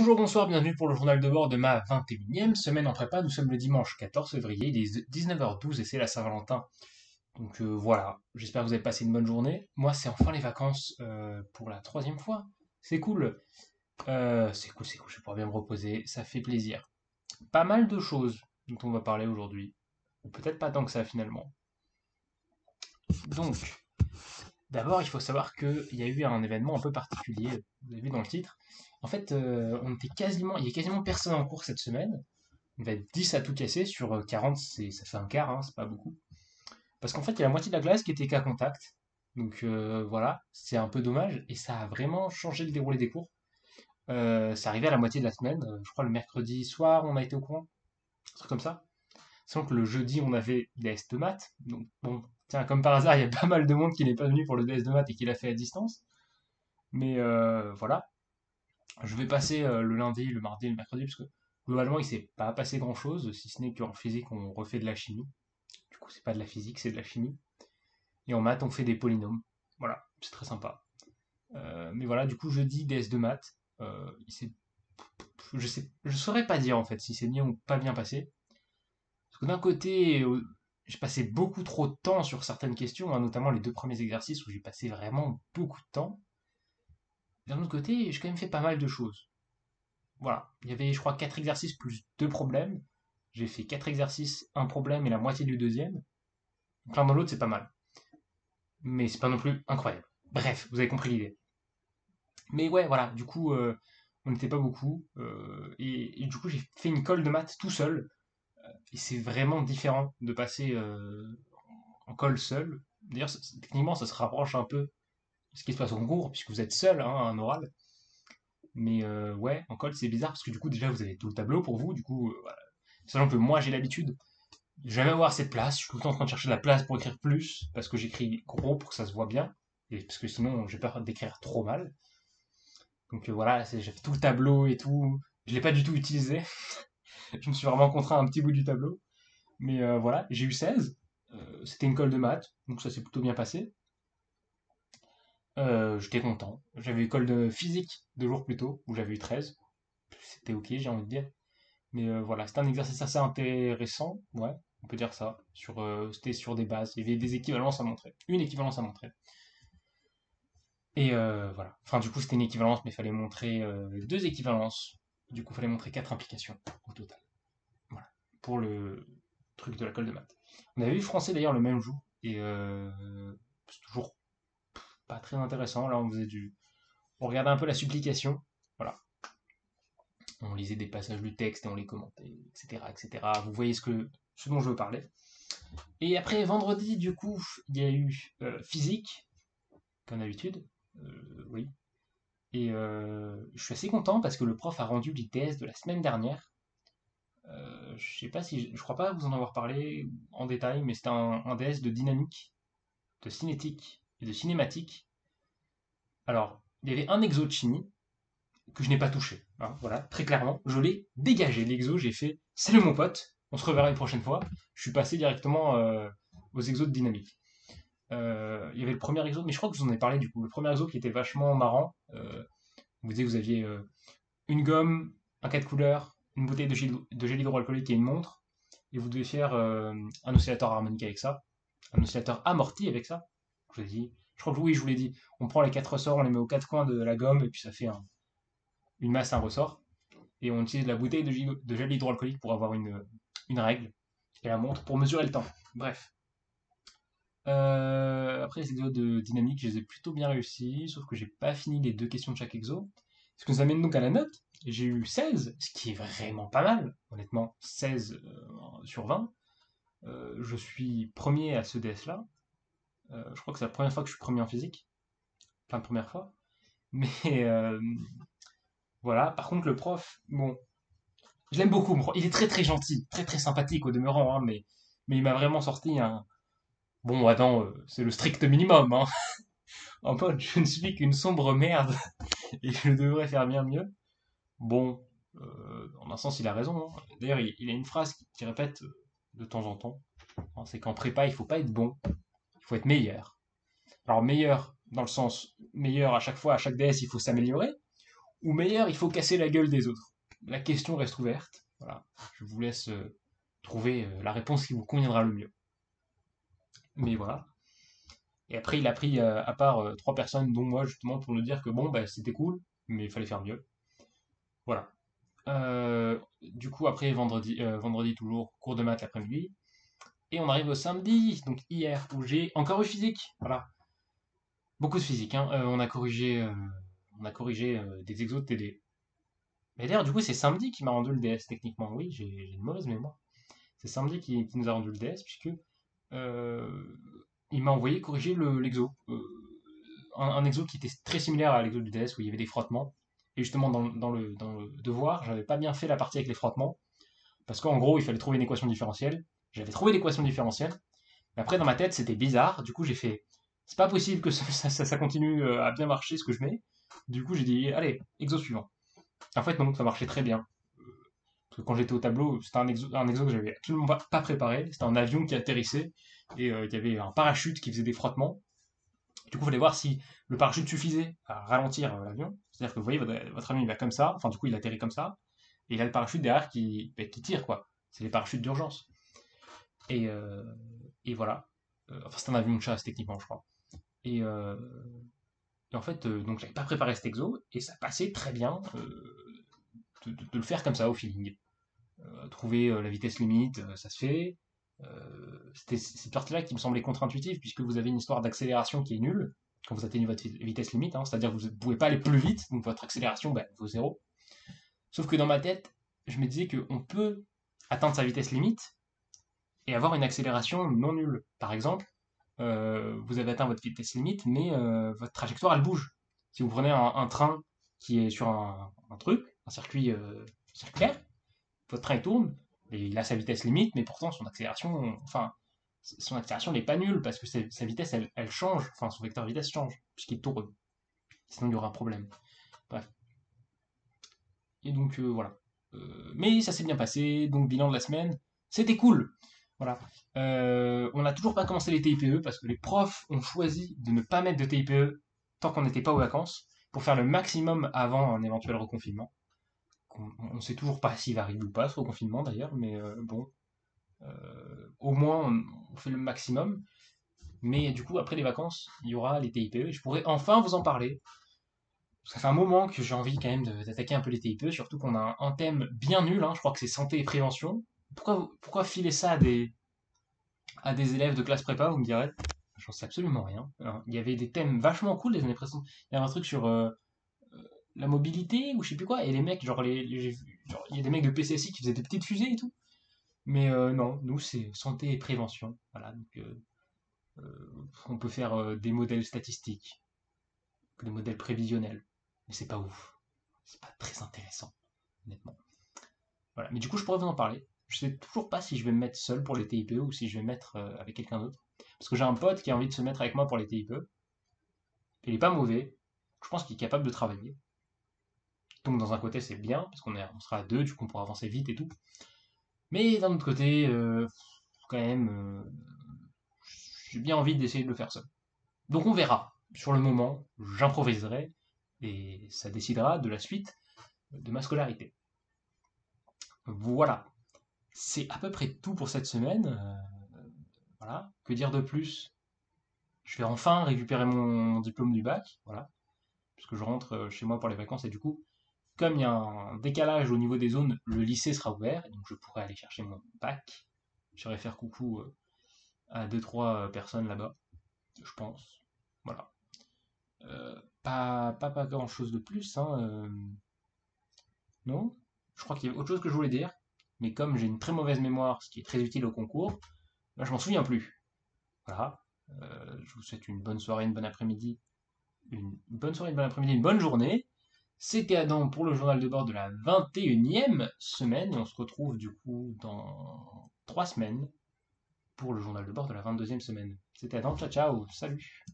Bonjour, bonsoir, bienvenue pour le journal de bord de ma 21e semaine en prépa. Nous sommes le dimanche 14 février, il est 19h12 et c'est la Saint-Valentin. Donc voilà, j'espère que vous avez passé une bonne journée. Moi, c'est enfin les vacances pour la troisième fois. C'est cool. C'est cool, je vais pouvoir bien me reposer, ça fait plaisir. Pas mal de choses dont on va parler aujourd'hui. Ou peut-être pas tant que ça finalement. Donc, d'abord, il faut savoir qu'il y a eu un événement un peu particulier, vous avez vu dans le titre. En fait, il y a quasiment personne en cours cette semaine. On va être 10 à tout casser sur 40, ça fait un quart, hein, c'est pas beaucoup. Parce qu'en fait, il y a la moitié de la classe qui était cas contact. Donc voilà, c'est un peu dommage et ça a vraiment changé le déroulé des cours. C'est arrivé à la moitié de la semaine, je crois le mercredi soir, on a été au courant, un truc comme ça. Sans que le jeudi, on avait des tests de maths. Donc bon, tiens, comme par hasard, il y a pas mal de monde qui n'est pas venu pour le DS de maths et qui l'a fait à distance. Mais voilà, je vais passer le lundi, le mardi et le mercredi, parce que globalement, il s'est pas passé grand-chose, si ce n'est qu'en physique, on refait de la chimie. Du coup, c'est pas de la physique, c'est de la chimie. Et en maths, on fait des polynômes. Voilà, c'est très sympa. Mais voilà, du coup, jeudi, DS de maths. Je saurais pas dire en fait si c'est bien ou pas bien passé. Parce que d'un côté, j'ai passé beaucoup trop de temps sur certaines questions, hein, notamment les deux premiers exercices où j'ai passé vraiment beaucoup de temps. D'un autre côté, j'ai quand même fait pas mal de choses. Voilà, il y avait, je crois, 4 exercices plus 2 problèmes. J'ai fait 4 exercices, un problème et la moitié du deuxième. Donc l'un dans l'autre, c'est pas mal. Mais c'est pas non plus incroyable. Bref, vous avez compris l'idée. Mais ouais, voilà, du coup, on n'était pas beaucoup. Et du coup, j'ai fait une colle de maths tout seul. Et c'est vraiment différent de passer en colle seul. D'ailleurs, techniquement, ça se rapproche un peu de ce qui se passe en cours, puisque vous êtes seul, hein, en oral. Mais ouais, en colle, c'est bizarre, parce que du coup, déjà, vous avez tout le tableau pour vous. Du coup, voilà. Sachant que moi, j'ai l'habitude de jamais avoir cette place. Je suis tout le temps en train de chercher de la place pour écrire plus, parce que j'écris gros pour que ça se voit bien. Et parce que sinon, j'ai peur d'écrire trop mal. Donc voilà, j'ai fait tout le tableau et tout. Je l'ai pas du tout utilisé. Je me suis vraiment contraint un petit bout du tableau. Mais voilà, j'ai eu 16. C'était une colle de maths, donc ça s'est plutôt bien passé. J'étais content. J'avais une colle de physique 2 jours plus tôt, où j'avais eu 13. C'était ok, j'ai envie de dire. Mais voilà, c'était un exercice assez intéressant, ouais, on peut dire ça. C'était sur des bases. Il y avait des équivalences à montrer. Une équivalence à montrer. Et voilà. Enfin, du coup, c'était une équivalence, mais il fallait montrer 2 équivalences. Du coup, il fallait montrer 4 implications au total. Voilà. Pour le truc de la colle de maths. On avait eu français d'ailleurs le même jour. Et c'est toujours pas très intéressant. Là, on regardait un peu la supplication. Voilà. On lisait des passages du texte et on les commentait, etc., etc. Vous voyez ce dont je veux parler. Et après, vendredi, du coup, il y a eu physique, comme d'habitude. Oui. Et je suis assez content parce que le prof a rendu l'ITS de la semaine dernière. Je sais pas si, je crois pas vous en avoir parlé en détail, mais c'était un DS de dynamique, de cinétique et de cinématique. Alors, il y avait un exo de chimie que je n'ai pas touché. Hein, voilà, très clairement, je l'ai dégagé. L'exo, j'ai fait salut mon pote, on se reverra une prochaine fois. Je suis passé directement aux exos de dynamique. Il y avait le premier exo, mais je crois que vous en avez parlé du coup. Le premier exo qui était vachement marrant. Vous disiez que vous aviez une gomme, un 4 couleurs, une bouteille de gel hydroalcoolique et une montre. Et vous devez faire un oscillateur harmonique avec ça, un oscillateur amorti avec ça. Je vous ai dit, je crois que oui, je vous l'ai dit. On prend les 4 ressorts, on les met aux 4 coins de la gomme et puis ça fait une masse, un ressort. Et on utilise la bouteille de gel hydroalcoolique pour avoir une règle. Et la montre pour mesurer le temps. Bref. Après, les exos de dynamique, je les ai plutôt bien réussis, sauf que j'ai pas fini les 2 questions de chaque exo. Ce qui nous amène donc à la note. J'ai eu 16, ce qui est vraiment pas mal, honnêtement, 16 sur 20. Je suis premier à ce DS-là. Je crois que c'est la première fois que je suis premier en physique. Plein de premières fois. Mais voilà, par contre, le prof, bon, je l'aime beaucoup. Il est très très gentil, très très sympathique au demeurant, hein, mais il m'a vraiment sorti un. Bon, attends, c'est le strict minimum, hein. En mode, je ne suis qu'une sombre merde et je devrais faire bien mieux. Bon, en un sens, il a raison, hein. D'ailleurs, il a une phrase qui répète de temps en temps, hein, c'est qu'en prépa, il faut pas être bon, il faut être meilleur. Alors, meilleur, dans le sens meilleur à chaque fois, à chaque DS, il faut s'améliorer, ou meilleur, il faut casser la gueule des autres. La question reste ouverte. Voilà, je vous laisse trouver la réponse qui vous conviendra le mieux. Mais voilà. Et après, il a pris à part trois personnes, dont moi, justement, pour nous dire que bon, bah, c'était cool, mais il fallait faire mieux. Voilà. Du coup, après, vendredi toujours, cours de maths l'après-midi. Et on arrive au samedi, donc hier, où j'ai encore eu physique. Voilà. Beaucoup de physique, hein. On a corrigé des exos de TD. Mais d'ailleurs, du coup, c'est samedi qui m'a rendu le DS, techniquement. Oui, j'ai une mauvaise mémoire. C'est samedi qui nous a rendu le DS, puisque euh, il m'a envoyé corriger l'exo. Un exo qui était très similaire à l'exo du DS, où il y avait des frottements. Et justement, dans le devoir, j'avais pas bien fait la partie avec les frottements, parce qu'en gros, il fallait trouver une équation différentielle. J'avais trouvé l'équation différentielle, mais après, dans ma tête, c'était bizarre. Du coup, j'ai fait, c'est pas possible que ça continue à bien marcher ce que je mets. Du coup, j'ai dit, allez, exo suivant. En fait, non, ça marchait très bien. Parce que quand j'étais au tableau, c'était un exo que j'avais absolument pas préparé. C'était un avion qui atterrissait et il y avait un parachute qui faisait des frottements. Du coup, il fallait voir si le parachute suffisait à ralentir l'avion. C'est-à-dire que vous voyez, votre avion il va comme ça, enfin du coup il atterrit comme ça, et il a le parachute derrière qui tire, quoi. C'est les parachutes d'urgence. Et, euh, et voilà. Enfin, c'est un avion de chasse techniquement, je crois. Et, euh, et en fait, donc j'avais pas préparé cet exo, et ça passait très bien de le faire comme ça, au feeling. Trouver la vitesse limite, ça se fait. C'était cette partie-là qui me semblait contre-intuitive, puisque vous avez une histoire d'accélération qui est nulle quand vous atteignez votre vitesse limite, hein, c'est-à-dire que vous ne pouvez pas aller plus vite, donc votre accélération vaut zéro. Sauf que dans ma tête, je me disais qu'on peut atteindre sa vitesse limite et avoir une accélération non nulle. Par exemple, vous avez atteint votre vitesse limite, mais votre trajectoire, elle bouge. Si vous prenez un train qui est sur un truc, un circuit circulaire, votre train il tourne, et il a sa vitesse limite, mais pourtant son accélération n'est pas nulle, parce que sa vitesse, elle change, enfin son vecteur vitesse change, puisqu'il tourne. Sinon il y aura un problème. Bref. Et donc voilà. Mais ça s'est bien passé, donc bilan de la semaine, c'était cool. Voilà. On n'a toujours pas commencé les TIPE parce que les profs ont choisi de ne pas mettre de TIPE tant qu'on n'était pas aux vacances pour faire le maximum avant un éventuel reconfinement. On ne sait toujours pas s'il va arriver ou pas ce reconfinement d'ailleurs, mais bon, au moins on fait le maximum. Mais du coup, après les vacances, il y aura les TIPE et je pourrai enfin vous en parler. Ça fait un moment que j'ai envie quand même d'attaquer un peu les TIPE, surtout qu'on a un thème bien nul, hein, je crois que c'est santé et prévention. Pourquoi filer ça à des élèves de classe prépa, vous me direz? J'en sais absolument rien. Alors, il y avait des thèmes vachement cool les années précédentes. Il y avait un truc sur la mobilité ou je sais plus quoi, et les mecs, genre, il y a des mecs de PCSI qui faisaient des petites fusées et tout. Mais non, nous c'est santé et prévention. Voilà, donc on peut faire des modèles statistiques, des modèles prévisionnels, mais c'est pas ouf. C'est pas très intéressant, honnêtement. Voilà. Mais du coup, je pourrais vous en parler. Je sais toujours pas si je vais me mettre seul pour les TIPE ou si je vais me mettre avec quelqu'un d'autre. Parce que j'ai un pote qui a envie de se mettre avec moi pour les TIPE. Il est pas mauvais. Je pense qu'il est capable de travailler. Donc dans un côté, c'est bien, parce qu'on sera à deux, du coup on pourra avancer vite et tout. Mais d'un autre côté, quand même, j'ai bien envie d'essayer de le faire seul. Donc on verra. Sur le moment, j'improviserai et ça décidera de la suite de ma scolarité. Voilà. C'est à peu près tout pour cette semaine. Voilà. Que dire de plus? Je vais enfin récupérer mon diplôme du bac. Voilà. Puisque je rentre chez moi pour les vacances et du coup, comme il y a un décalage au niveau des zones, le lycée sera ouvert et donc je pourrai aller chercher mon bac. J'irai faire coucou à deux trois personnes là-bas, je pense. Voilà. Pas grand chose de plus, hein. Non. Je crois qu'il y a autre chose que je voulais dire, mais comme j'ai une très mauvaise mémoire, ce qui est très utile au concours, là je m'en souviens plus. Voilà. Je vous souhaite une bonne soirée, une bonne après-midi, une bonne journée. C'était Adam pour le journal de bord de la 21e semaine, et on se retrouve du coup dans 3 semaines pour le journal de bord de la 22e semaine. C'était Adam, ciao ciao, salut.